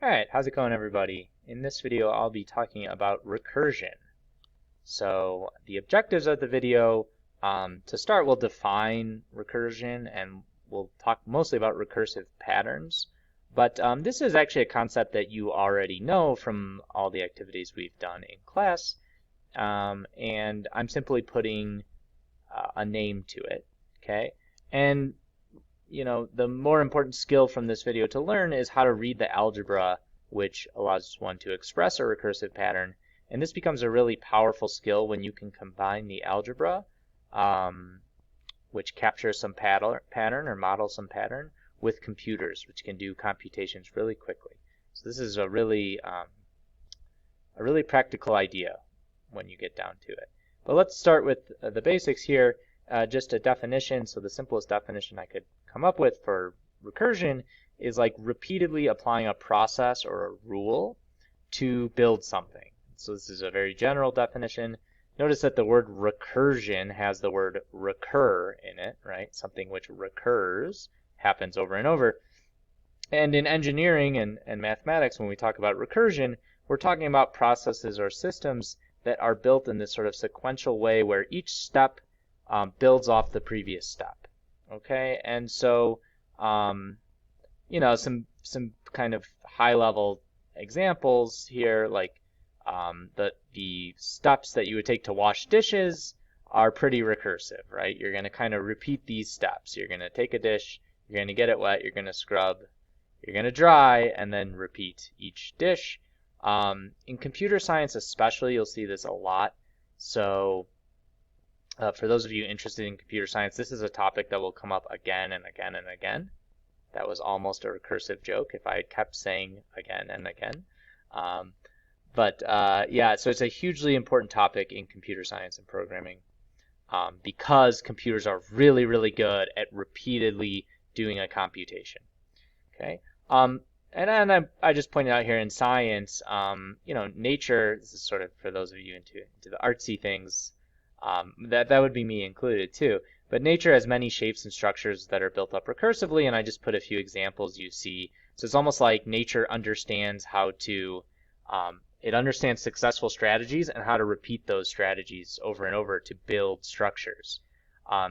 Alright, how's it going everybody? In this video I'll be talking about recursion. So the objectives of the video, to start we'll define recursion and we'll talk mostly about recursive patterns. But this is actually a concept that you already know from all the activities we've done in class. And I'm simply putting a name to it, okay? And the more important skill from this video to learn is how to read the algebra, which allows one to express a recursive pattern. And this becomes a really powerful skill when you can combine the algebra, which captures some pattern or models some pattern, with computers, which can do computations really quickly. So this is a really practical idea when you get down to it. But let's start with the basics here. Just a definition. So the simplest definition I could come up with for recursion is like repeatedly applying a process or a rule to build something. So this is a very general definition. Notice that the word recursion has the word recur in it, right? Something which recurs, happens over and over. And in engineering and mathematics, when we talk about recursion, we're talking about processes or systems that are built in this sort of sequential way where each step builds off the previous step. Okay, and so some kind of high-level examples here, like the steps that you would take to wash dishes are pretty recursive, right? You're going to kind of repeat these steps. You're going to take a dish, you're going to get it wet, you're going to scrub, you're going to dry, and then repeat each dish. In computer science especially, you'll see this a lot. So for those of you interested in computer science, this is a topic that will come up again and again and again. That was almost a recursive joke if I had kept saying again and again. Yeah, so it's a hugely important topic in computer science and programming because computers are really, really good at repeatedly doing a computation. Okay. And I just pointed out here in science, nature, this is sort of for those of you into the artsy things, that would be me included too. But nature has many shapes and structures that are built up recursively, and I just put a few examples you see. So it's almost like nature understands how to, it understands successful strategies and how to repeat those strategies over and over to build structures.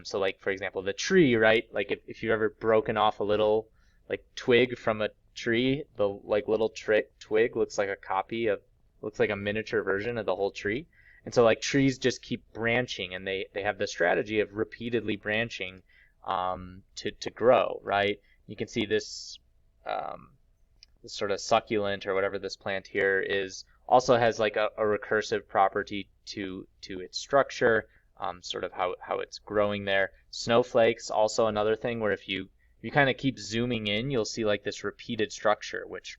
So like, for example, the tree, right? Like if you've ever broken off a little like twig from a tree, the like little twig looks like a miniature version of the whole tree. And so like trees just keep branching, and they have the strategy of repeatedly branching to grow, right? You can see this this sort of succulent or whatever this plant here is also has like a recursive property to its structure, sort of how it's growing there. Snowflakes, also another thing where if you kind of keep zooming in, you'll see like this repeated structure which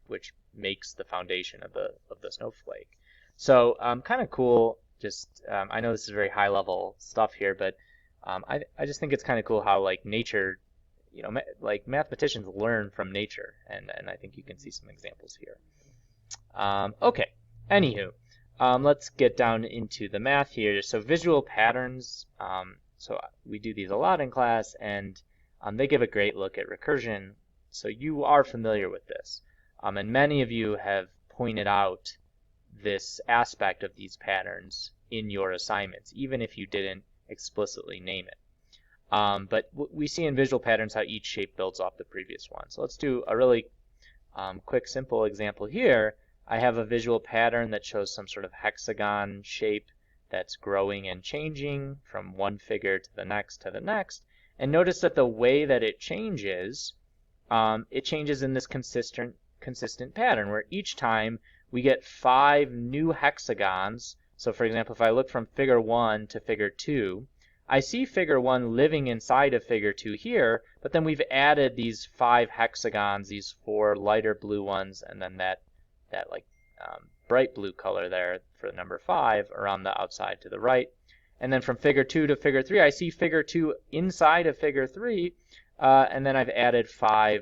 makes the foundation of the snowflake. So kind of cool. Just I know this is very high level stuff here, but I just think it's kind of cool how like nature, like mathematicians learn from nature, and I think you can see some examples here. Okay, anywho, let's get down into the math here. So visual patterns, so we do these a lot in class, and they give a great look at recursion. So you are familiar with this, and many of you have pointed out this aspect of these patterns in your assignments, even if you didn't explicitly name it. But we see in visual patterns how each shape builds off the previous one. So let's do a really quick, simple example here. I have a visual pattern that shows some sort of hexagon shape that's growing and changing from one figure to the next to the next. And notice that the way that it changes in this consistent pattern, where each time we get 5 new hexagons. So for example, if I look from figure 1 to figure 2, I see figure 1 living inside of figure 2 here, but then we've added these 5 hexagons, these 4 lighter blue ones, and then that like bright blue color there for the number 5 around the outside to the right. And then from figure 2 to figure 3, I see figure 2 inside of figure 3, and then I've added 4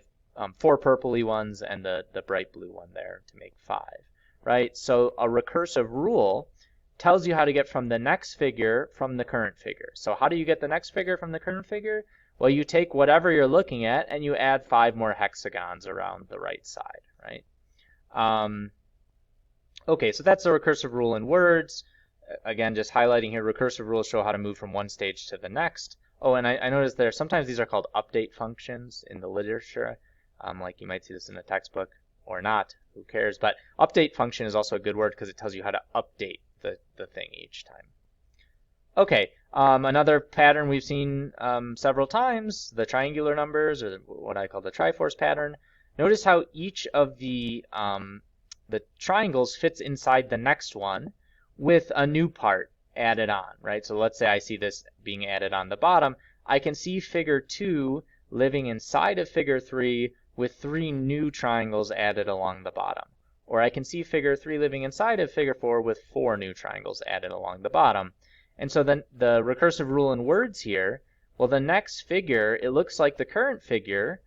purpley ones and the bright blue one there to make 5. Right? So a recursive rule tells you how to get from the next figure from the current figure. So how do you get the next figure from the current figure? Well, you take whatever you're looking at and you add 5 more hexagons around the right side, right? Okay, so that's the recursive rule in words. Again, just highlighting here, recursive rules show how to move from one stage to the next. Oh, and I noticed there, sometimes these are called update functions in the literature. Like you might see this in a textbook or not, who cares? But update function is also a good word because it tells you how to update the thing each time. Okay, another pattern we've seen several times, the triangular numbers, or what I call the Triforce pattern. Notice how each of the triangles fits inside the next one with a new part added on, right? So let's say I see this being added on the bottom. I can see figure 2 living inside of figure 3 with 3 new triangles added along the bottom. Or I can see figure 3 living inside of figure 4 with 4 new triangles added along the bottom. And so then the recursive rule in words here, well, the next figure, it looks like the current figure,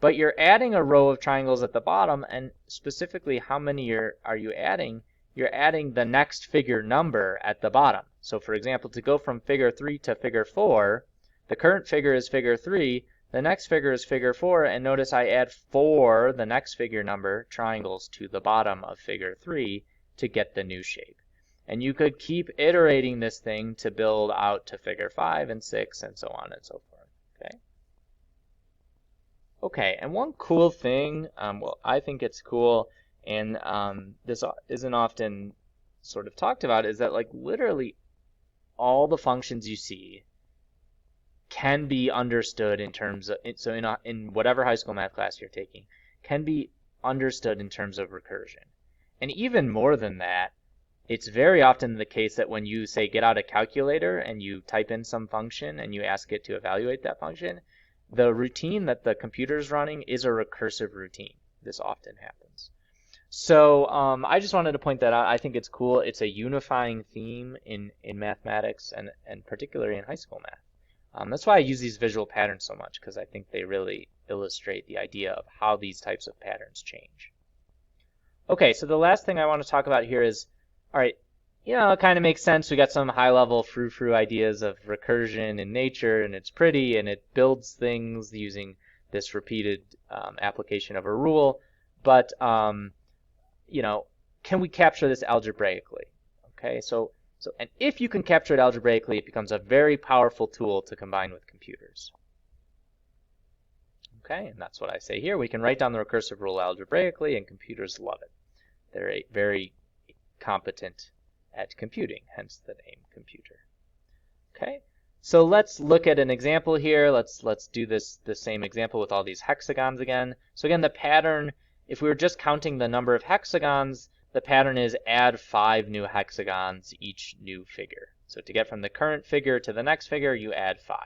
but you're adding a row of triangles at the bottom, and specifically how many are you adding? You're adding the next figure number at the bottom. So for example, to go from figure 3 to figure 4, the current figure is figure 3, the next figure is figure 4, and notice I add 4, the next figure number, triangles to the bottom of figure 3 to get the new shape. And you could keep iterating this thing to build out to figure 5 and 6 and so on and so forth. Okay. Okay, and one cool thing, well, I think it's cool, and this isn't often sort of talked about, is that like literally all the functions you see can be understood in terms of, so in whatever high school math class you're taking, can be understood in terms of recursion. And even more than that, it's very often the case that when you say get out a calculator and you type in some function and you ask it to evaluate that function, the routine that the computer is running is a recursive routine. This often happens. So I just wanted to point that out. I think it's cool. It's a unifying theme in mathematics and particularly in high school math. That's why I use these visual patterns so much, because I think they really illustrate the idea of how these types of patterns change. Okay, so the last thing I want to talk about here is, all right, you know, it kind of makes sense. We got some high-level frou-frou ideas of recursion in nature, and it's pretty, and it builds things using this repeated application of a rule. But, you know, can we capture this algebraically? Okay, and if you can capture it algebraically, it becomes a very powerful tool to combine with computers. Okay, and that's what I say here. We can write down the recursive rule algebraically, and computers love it. They're very competent at computing, hence the name computer. Okay, so let's look at an example here. Let's do the same example with all these hexagons again. So again, the pattern, if we were just counting the number of hexagons, the pattern is add 5 new hexagons each new figure. So to get from the current figure to the next figure, you add 5.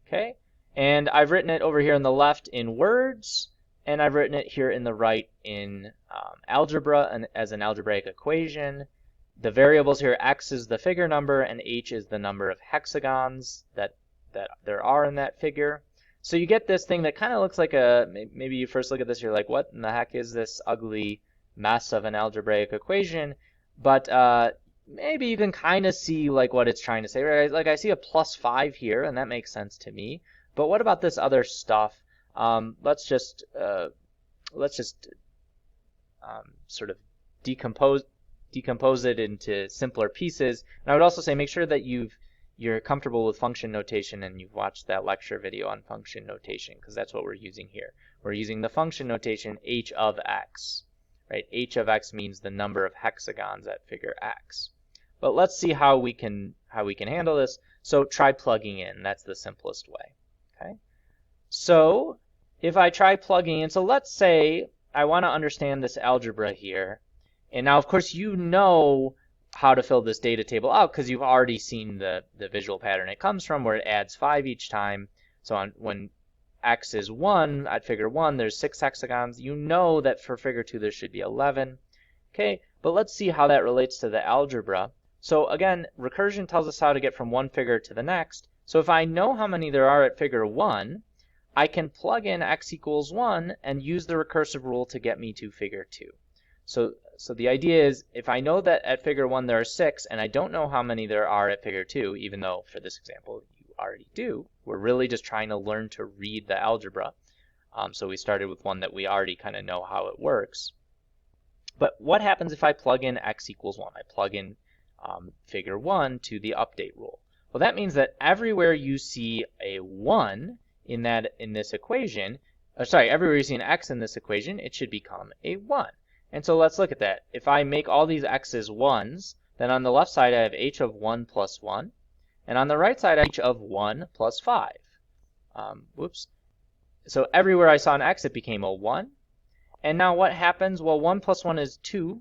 Okay, and I've written it over here on the left in words, and I've written it here in the right in algebra and as an algebraic equation. The variables here, x is the figure number and h is the number of hexagons that there are in that figure. So you get this thing that kind of looks like maybe you first look at this, you're like, what in the heck is this ugly mess of an algebraic equation? But maybe you can kind of see like what it's trying to say, right? Like I see a +5 here, and that makes sense to me. But what about this other stuff? Let's just sort of decompose it into simpler pieces. And I would also say make sure that you're comfortable with function notation and you've watched that lecture video on function notation, because that's what we're using here. We're using the function notation h of x, right? H of x means the number of hexagons at figure x. But let's see how we can handle this. So try plugging in. That's the simplest way. Okay. So if I try plugging in, so let's say I want to understand this algebra here. And now, of course, you know how to fill this data table out because you've already seen the visual pattern it comes from, where it adds 5 each time. So when x is 1 at figure 1, there's 6 hexagons. You know that for figure 2 there should be 11. Okay, but let's see how that relates to the algebra. So again, recursion tells us how to get from one figure to the next. So if I know how many there are at figure 1, I can plug in x equals 1 and use the recursive rule to get me to figure 2. So the idea is, if I know that at figure 1 there are 6, and I don't know how many there are at figure 2, even though for this example you already do, we're really just trying to learn to read the algebra. So we started with one that we already kind of know how it works. But what happens if I plug in x equals 1? I plug in figure 1 to the update rule. Well, that means that everywhere you see a 1 in this equation, everywhere you see an x in this equation, it should become a 1. And so let's look at that. If I make all these x's 1s, then on the left side I have h of 1 plus 1, and on the right side I have h of 1 plus 5. So everywhere I saw an x, it became a 1. And now what happens? Well, 1 plus 1 is 2.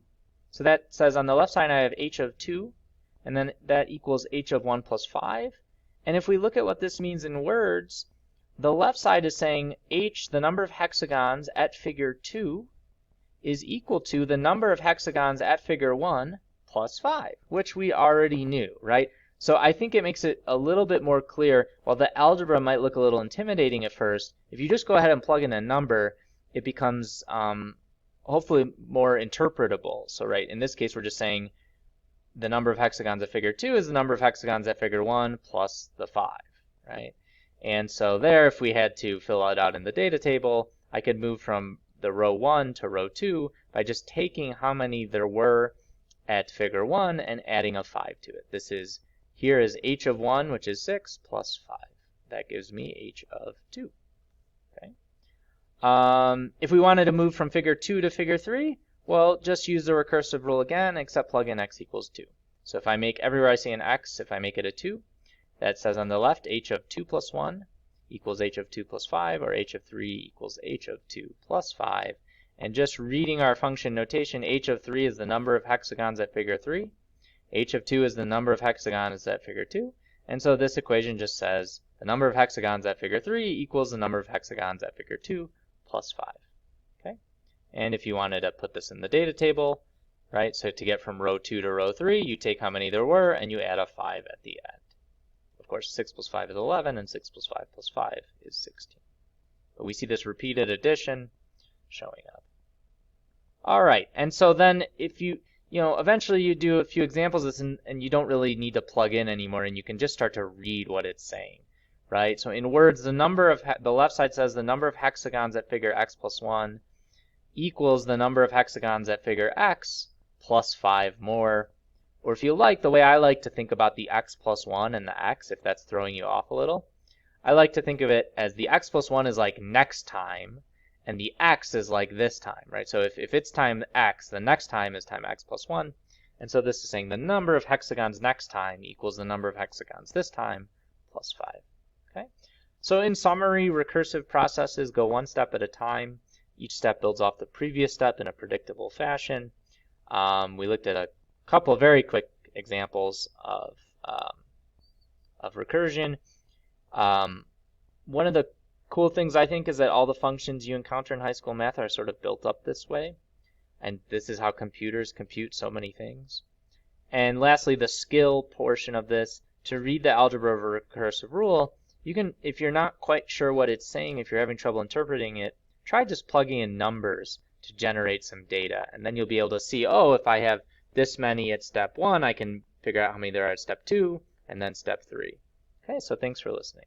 So that says on the left side I have h of 2, and then that equals h of 1 plus 5. And if we look at what this means in words, the left side is saying h, the number of hexagons at figure 2, is equal to the number of hexagons at figure 1 plus 5, which we already knew, right? So I think it makes it a little bit more clear. While the algebra might look a little intimidating at first, if you just go ahead and plug in a number, it becomes hopefully more interpretable. So right, in this case, we're just saying the number of hexagons at figure 2 is the number of hexagons at figure 1 plus the 5, right? And so there, if we had to fill it out in the data table, I could move from the row 1 to row 2 by just taking how many there were at figure 1 and adding a 5 to it. Here is h of 1, which is 6, plus 5. That gives me h of 2. Okay. If we wanted to move from figure 2 to figure 3, well, just use the recursive rule again, except plug in x equals 2. So if I make everywhere I see an x, if I make it a 2, that says on the left h of 2 plus 1 equals h of 2 plus 5, or h of 3 equals h of 2 plus 5. And just reading our function notation, h of 3 is the number of hexagons at figure 3. H of 2 is the number of hexagons at figure 2. And so this equation just says the number of hexagons at figure 3 equals the number of hexagons at figure 2 plus 5. Okay? And if you wanted to put this in the data table, right, so to get from row 2 to row 3, you take how many there were and you add a 5 at the end. Of course, 6 plus 5 is 11, and 6 plus 5 plus 5 is 16. But we see this repeated addition showing up. All right, and so then if eventually you do a few examples of this and you don't really need to plug in anymore, and you can just start to read what it's saying, right? So in words, the left side says the number of hexagons at figure x plus 1 equals the number of hexagons at figure x plus 5 more. Or if you like, the way I like to think about the x plus 1 and the x, if that's throwing you off a little, I like to think of it as the x plus 1 is like next time, and the x is like this time, right? So if it's time x, the next time is time x plus 1. And so this is saying the number of hexagons next time equals the number of hexagons this time plus 5. Okay? So in summary, recursive processes go one step at a time. Each step builds off the previous step in a predictable fashion. We looked at a couple of very quick examples of recursion. One of the cool things I think is that all the functions you encounter in high school math are sort of built up this way, and this is how computers compute so many things. And lastly, the skill portion of this, to read the algebra of a recursive rule, you can, if you're not quite sure what it's saying, if you're having trouble interpreting it, try just plugging in numbers to generate some data, and then you'll be able to see, oh, if I have this many at step 1, I can figure out how many there are at step 2, and then step 3. Okay, so thanks for listening.